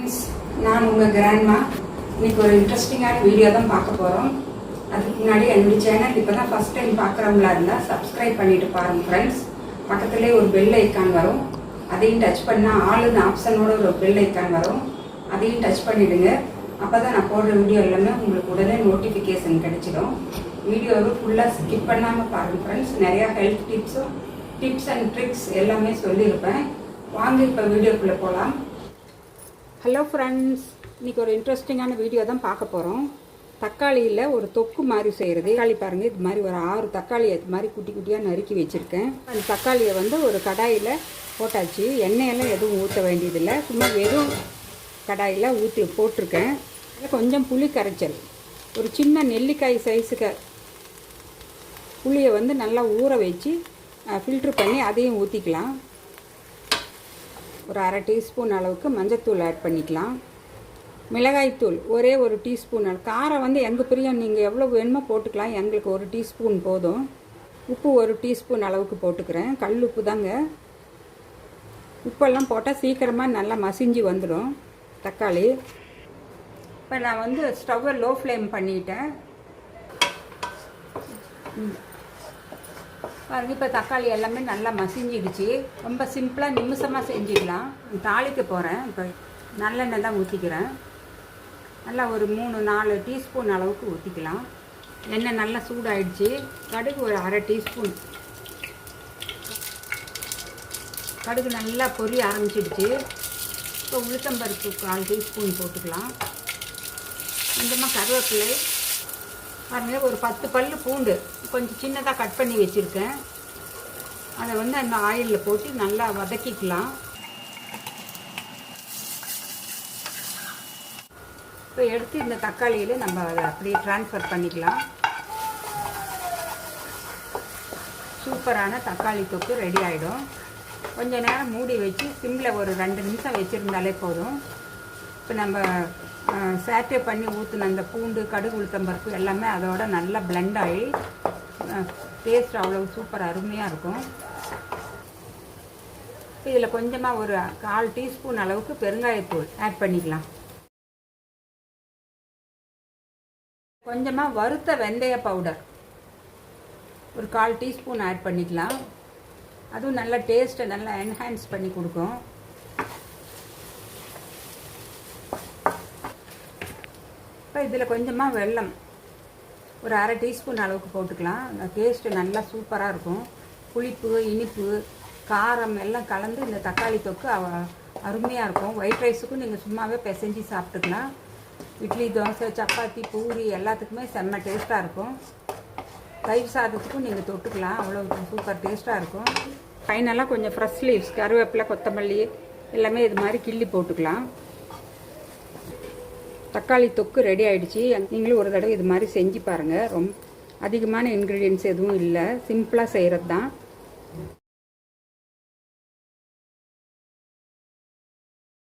Friends, நான் உங்கள் grandma. இன்னைக்கு ஒரு இன்ட்ரெஸ்டிங்கான வீடியோ தான் பார்க்க போகிறோம். அதுக்கு முன்னாடி என்னுடைய சேனல் இப்போ தான் ஃபஸ்ட் டைம் பார்க்குறவங்களா இருந்தால் சப்ஸ்கிரைப் பண்ணிட்டு பாருங்கள் ஃப்ரெண்ட்ஸ். பக்கத்துலேயே ஒரு பெல் ஐக்கான் வரும், அதையும் டச் பண்ணால் ஆளுன்னு ஆப்ஷனோட ஒரு பெல் ஐக்கான் வரும், அதையும் டச் பண்ணிவிடுங்க. அப்போ தான் நான் போடுற வீடியோ எல்லாமே உங்களுக்கு உடனே நோட்டிஃபிகேஷன் கிடைச்சிடும். வீடியோவை ஃபுல்லாக ஸ்கிப் பண்ணாமல் பாருங்கள் ஃப்ரெண்ட்ஸ். நிறையா ஹெல்த் டிப்ஸ் அண்ட் ட்ரிக்ஸ் எல்லாமே சொல்லியிருப்பேன். வாங்க இப்போ வீடியோக்குள்ளே போகலாம். ஹலோ ஃப்ரெண்ட்ஸ், இன்றைக்கி ஒரு இன்ட்ரெஸ்டிங்கான வீடியோ தான் பார்க்க போகிறோம். தக்காளியில் ஒரு தொக்கு மாதிரி செய்கிறது. தக்காளி பாருங்கள், இது மாதிரி ஒரு 6 தக்காளி இது மாதிரி குட்டி குட்டியாக நறுக்கி வச்சுருக்கேன். அந்த தக்காளியை ஒரு கடாயில் போட்டாச்சு. எண்ணெயெல்லாம் எதுவும் ஊற்ற வேண்டியதில்லை, சும்மா வெறும் கடாயில் போட்டிருக்கேன். கொஞ்சம் புளி கரைச்சல், ஒரு சின்ன நெல்லிக்காய் சைஸுக்கு புளியை நல்லா ஊற வச்சு ஃபில்ட்ரு பண்ணி அதையும் ஊற்றிக்கலாம். ஒரு 1/2 டீஸ்பூன் அளவுக்கு மஞ்சத்தூள் ஆட் பண்ணிக்கலாம். மிளகாய்த்தூள் ஒரே 1 டீஸ்பூன். காரம் எங்கள் பிரியம் நீங்கள் எவ்வளோ வேணுமோ போட்டுக்கலாம், எங்களுக்கு 1 டீஸ்பூன் போதும். உப்பு 1 டீஸ்பூன் அளவுக்கு போட்டுக்கிறேன். கல் உப்பு தாங்க. உப்பெல்லாம் போட்டால் சீக்கிரமாக நல்லா மசிஞ்சு வந்துடும் தக்காளி. இப்போ நான் ஸ்டவ்வை லோ ஃப்ளேம் பண்ணிட்டேன். பாருங்க, இப்போ தக்காளி எல்லாமே நல்லா மசிஞ்சிடுச்சு. ரொம்ப சிம்பிளாக நிமிஷமாக செஞ்சிடலாம். தாளிக்க போகிறேன். இப்போ நல்லெண்ணெய் தான் ஊற்றிக்கிறேன். நல்லா ஒரு 3-4 டீஸ்பூன் அளவுக்கு ஊற்றிக்கலாம். எண்ணெய் நல்லா சூடாயிடுச்சு. கடுகு ஒரு 1/2 டீஸ்பூன். கடுகு நல்லா பொரிய ஆரம்பிச்சிடுச்சு. இப்போ உளுத்தம்பருப்பு 1/4 டீஸ்பூன் போட்டுக்கலாம். கொஞ்சமாக கருவேப்பிலை. பாருங்கள், ஒரு 10 பல்லு பூண்டு கொஞ்சம் சின்னதாக கட் பண்ணி வச்சுருக்கேன். அதை அந்த ஆயிலில் போட்டு நல்லா வதக்கிக்கலாம். இப்போ எடுத்து இந்த தக்காளியில் நம்ம அதை அப்படியே ட்ரான்ஸ்ஃபர் பண்ணிக்கலாம். சூப்பரான தக்காளி தொக்கு ரெடி ஆகிடும். கொஞ்சம் நேரம் மூடி வச்சு சிம்மில் ஒரு 2 நிமிஷம் வச்சுருந்தாலே போதும். இப்போ நம்ம சேட்டே பண்ணி ஊற்றின அந்த பூண்டு, கடுகு, உளுத்தம்பருப்பு எல்லாமே அதோட நல்லா பிளெண்ட் ஆகி டேஸ்ட் அவ்வளோ சூப்பர் அருமையாக இருக்கும். இதில் கொஞ்சமாக ஒரு 1/4 டீஸ்பூன் அளவுக்கு பெருங்காயத்தூள் ஆட் பண்ணிக்கலாம். கொஞ்சமாக வறுத்த வெந்தய பவுடர் ஒரு 1/4 டீஸ்பூன் ஆட் பண்ணிக்கலாம். அதுவும் நல்ல டேஸ்ட்டை நல்லா என்ஹான்ஸ் பண்ணி கொடுக்கும். இப்போ இதில் கொஞ்சமாக வெல்லம் ஒரு 1/2 டீஸ்பூன் அளவுக்கு போட்டுக்கலாம். அந்த டேஸ்ட்டு நல்லா சூப்பராக இருக்கும். புளிப்பு, இனிப்பு, காரம் எல்லாம் கலந்து இந்த தக்காளி தொக்கு அருமையாக இருக்கும். ஒயிட் ரைஸுக்கும் நீங்கள் சும்மாவே பிசைஞ்சு சாப்பிட்டுக்கலாம். இட்லி, தோசை, சப்பாத்தி, பூரி எல்லாத்துக்குமே செம்ம டேஸ்ட்டாக இருக்கும். தயிர் சாதத்துக்கும் நீங்கள் தொட்டுக்கலாம், அவ்வளோ சூப்பர் டேஸ்ட்டாக இருக்கும். ஃபைனலாக கொஞ்சம் ஃப்ரெஷ் லீவ்ஸ், கருவேப்பிலை, கொத்தமல்லி எல்லாமே இது மாதிரி கிள்ளி போட்டுக்கலாம். தக்காளி தொக்கு ரெடி ஆகிடுச்சு. நீங்களும் ஒரு தடவை இது மாதிரி செஞ்சு பாருங்கள். ரொம்ப அதிகமான இன்க்ரீடியன்ட்ஸ் எதுவும் இல்லை, சிம்பிளாக செய்கிறது தான்.